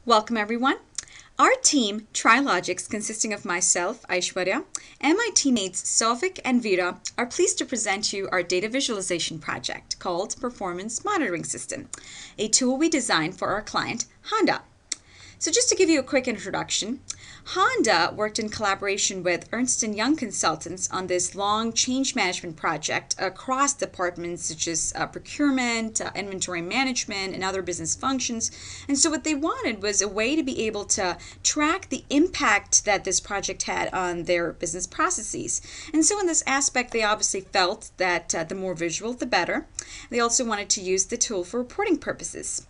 Welcome everyone. Our team, TriLogix, consisting of myself, Aishwarya, and my teammates Sovik and Veera, are pleased to present you our data visualization project called Performance Monitoring System, a tool we designed for our client, Honda. So just to give you a quick introduction, Honda worked in collaboration with Ernst & Young consultants on this long change management project across departments such as procurement, inventory management, and other business functions. And so what they wanted was a way to be able to track the impact that this project had on their business processes. And so in this aspect, they obviously felt that the more visual, the better. They also wanted to use the tool for reporting purposes.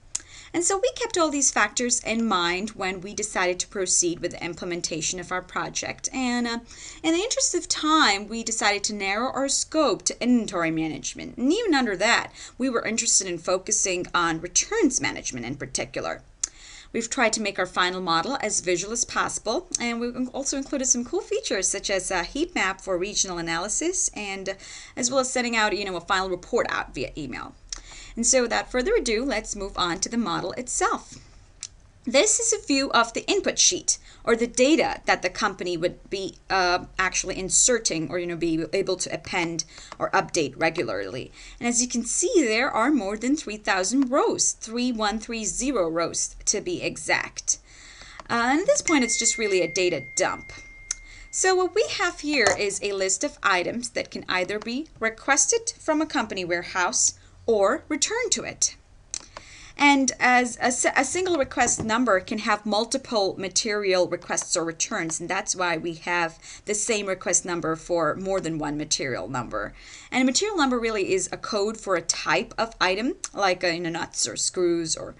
And so we kept all these factors in mind when we decided to proceed with the implementation of our project. And in the interest of time, we decided to narrow our scope to inventory management. And even under that, we were interested in focusing on returns management in particular. We've tried to make our final model as visual as possible, and we've also included some cool features such as a heat map for regional analysis, and as well as sending out a final report out via email. And so without further ado, let's move on to the model itself. This is a view of the input sheet, or the data that the company would be actually inserting, or be able to append or update regularly. And as you can see, there are more than 3,000 rows, 3130 rows to be exact. And at this point, it's just really a data dump. So what we have here is a list of items that can either be requested from a company warehouse or return to it. And as a single request number can have multiple material requests or returns, and that's why we have the same request number for more than one material number. And a material number really is a code for a type of item, like nuts or screws or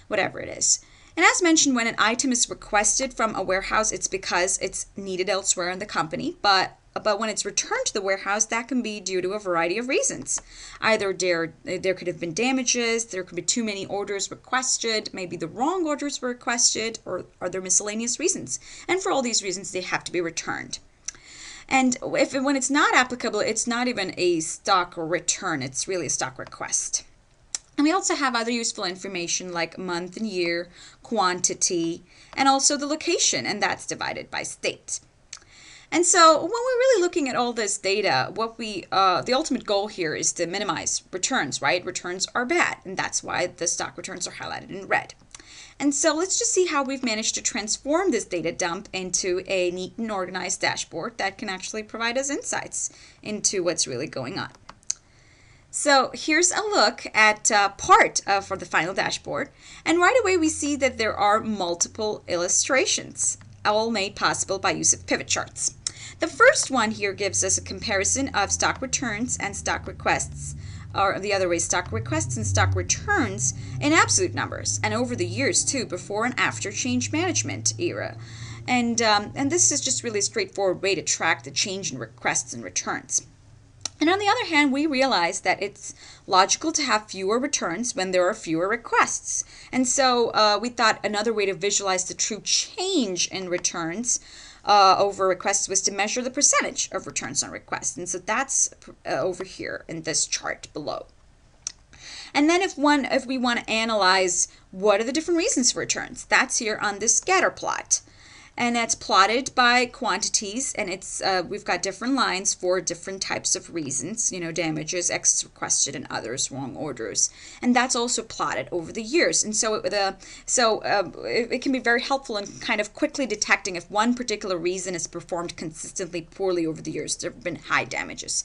whatever it is. And as mentioned, when an item is requested from a warehouse, it's because it's needed elsewhere in the company, but when it's returned to the warehouse, that can be due to a variety of reasons. Either there could have been damages, there could be too many orders requested, maybe the wrong orders were requested, or are there miscellaneous reasons? And for all these reasons, they have to be returned. And when it's not applicable, it's not even a stock return, it's really a stock request. And we also have other useful information like month and year, quantity, and also the location, and that's divided by state. And so when we're really looking at all this data, the ultimate goal here is to minimize returns, right? Returns are bad, and that's why the stock returns are highlighted in red. And so let's just see how we've managed to transform this data dump into a neat and organized dashboard that can actually provide us insights into what's really going on. So here's a look at part for the final dashboard, and right away we see that there are multiple illustrations, all made possible by use of pivot charts. The first one here gives us a comparison of stock returns and stock requests, or the other way, stock requests and stock returns in absolute numbers, and over the years too, before and after change management era. And this is just really a straightforward way to track the change in requests and returns. And on the other hand, we realize that it's logical to have fewer returns when there are fewer requests. And so we thought another way to visualize the true change in returns over requests was to measure the percentage of returns on requests. And so that's over here in this chart below. And then if we want to analyze what are the different reasons for returns, that's here on this scatter plot. And that's plotted by quantities, and it's we've got different lines for different types of reasons, damages, excess requested, and others, wrong orders. And that's also plotted over the years. And so it can be very helpful in kind of quickly detecting if one particular reason is performed consistently poorly over the years. There have been high damages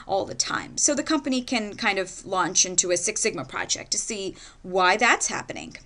all the time. So the company can kind of launch into a Six Sigma project to see why that's happening.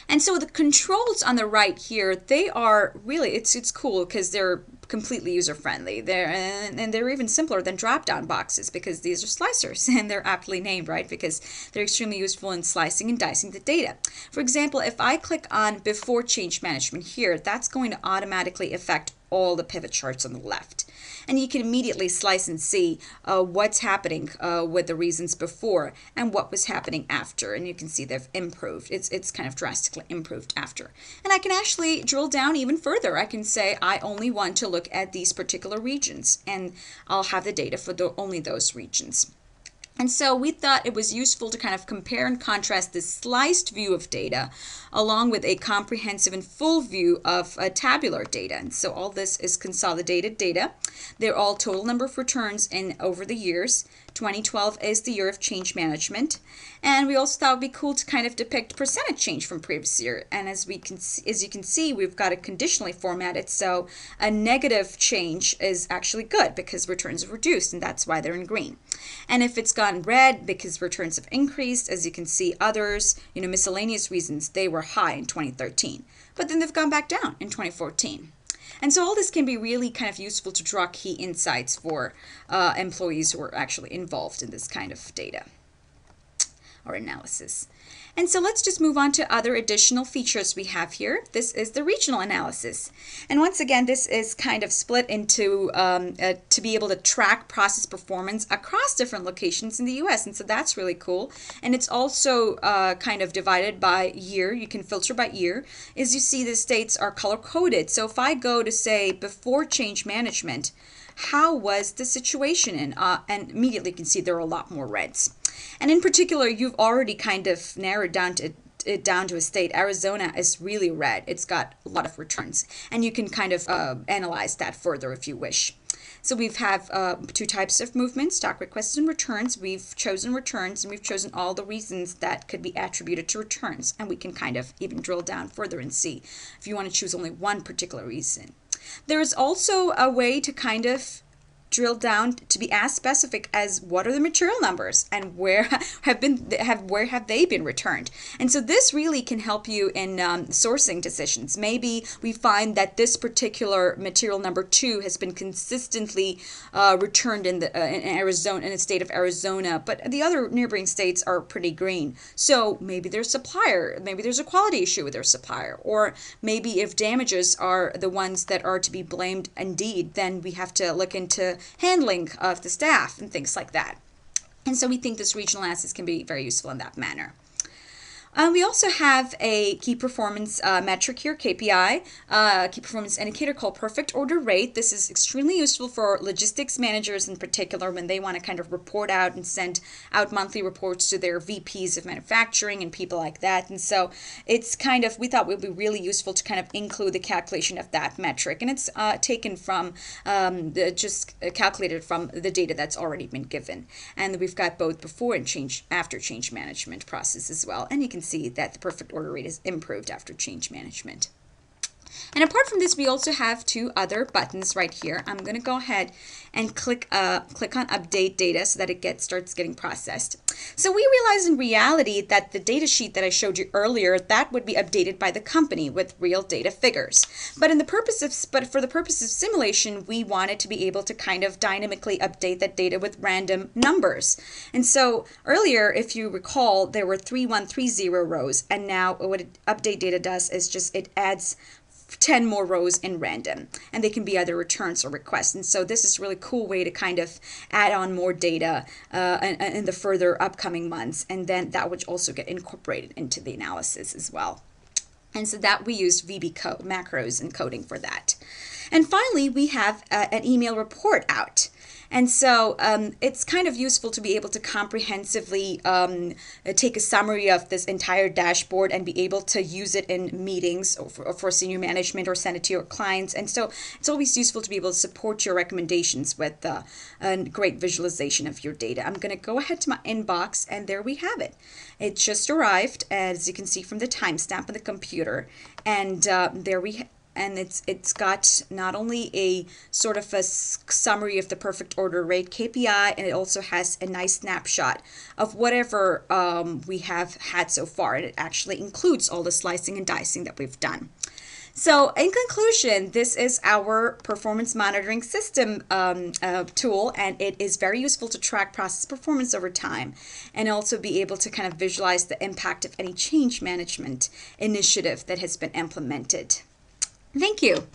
And so the controls on the right here, they are really, it's cool because they're completely user-friendly. And they're even simpler than drop-down boxes because these are slicers, and they're aptly named, right? Because they're extremely useful in slicing and dicing the data. For example, if I click on Before Change Management here, that's going to automatically affect all the pivot charts on the left. And you can immediately slice and see what's happening with the reasons before and what was happening after. And you can see they've improved. It's kind of drastically improved after. And I can actually drill down even further. I can say I only want to look at these particular regions, and I'll have the data for only those regions. And so we thought it was useful to kind of compare and contrast this sliced view of data along with a comprehensive and full view of tabular data. And so all this is consolidated data. They're all total number of returns in over the years. 2012 is the year of change management. And we also thought it would be cool to kind of depict percentage change from previous year. And as you can see, we've got it conditionally formatted. So a negative change is actually good because returns have reduced, and that's why they're in green. And if it's gone red because returns have increased, as you can see, others, miscellaneous reasons, they were high in 2013. But then they've gone back down in 2014. And so all this can be really kind of useful to draw key insights for employees who are actually involved in this kind of data or analysis. And so let's just move on to other additional features we have here. This is the regional analysis. And once again, this is kind of split into to be able to track process performance across different locations in the US. And so that's really cool. And it's also kind of divided by year. You can filter by year. As you see, the states are color-coded. So if I go to, say, before change management, how was the situation? And immediately you can see there are a lot more reds. And in particular, you've already kind of narrowed down it down to a state. Arizona is really red. It's got a lot of returns. And you can kind of analyze that further if you wish. So we have two types of movements, stock requests and returns. We've chosen returns, and we've chosen all the reasons that could be attributed to returns. And we can kind of even drill down further and see if you want to choose only one particular reason. There is also a way to kind of drill down to be as specific as what are the material numbers and where have they been returned. And so this really can help you in sourcing decisions. Maybe we find that this particular material number 2 has been consistently returned in Arizona, in the state of Arizona, but the other neighboring states are pretty green. So maybe their supplier, maybe there's a quality issue with their supplier, or maybe if damages are the ones that are to be blamed indeed, then we have to look into handling of the staff and things like that. And so we think this regional analysis can be very useful in that manner. We also have a key performance metric here, KPI, key performance indicator called perfect order rate. This is extremely useful for logistics managers in particular when they want to kind of report out and send out monthly reports to their VPs of manufacturing and people like that. And so it's kind of, we thought it would be really useful to kind of include the calculation of that metric. And it's taken from, just calculated from the data that's already been given. And we've got both before and after change management process as well. And you can see that the perfect order rate is improved after change management. And apart from this, we also have two other buttons right here. I'm going to go ahead and click on update data so that it starts getting processed. So we realized in reality that the data sheet that I showed you earlier, that would be updated by the company with real data figures. But for the purpose of simulation, we wanted to be able to kind of dynamically update that data with random numbers. And so earlier, if you recall, there were 3130 rows, and now what update data does is just it adds 10 more rows in random, and they can be either returns or requests. And so this is a really cool way to kind of add on more data in the further upcoming months, and then that would also get incorporated into the analysis as well. And so that we used VB code, macros and coding for that. And finally, we have an email report out. And so it's kind of useful to be able to comprehensively take a summary of this entire dashboard and be able to use it in meetings or for senior management or send it to your clients. And so it's always useful to be able to support your recommendations with a great visualization of your data. I'm going to go ahead to my inbox, and there we have it. It just arrived, as you can see from the timestamp on the computer. And it's got not only a sort of a summary of the perfect order rate KPI, and it also has a nice snapshot of whatever we have had so far. And it actually includes all the slicing and dicing that we've done. So in conclusion, this is our performance monitoring system tool, and it is very useful to track process performance over time and also be able to kind of visualize the impact of any change management initiative that has been implemented. Thank you.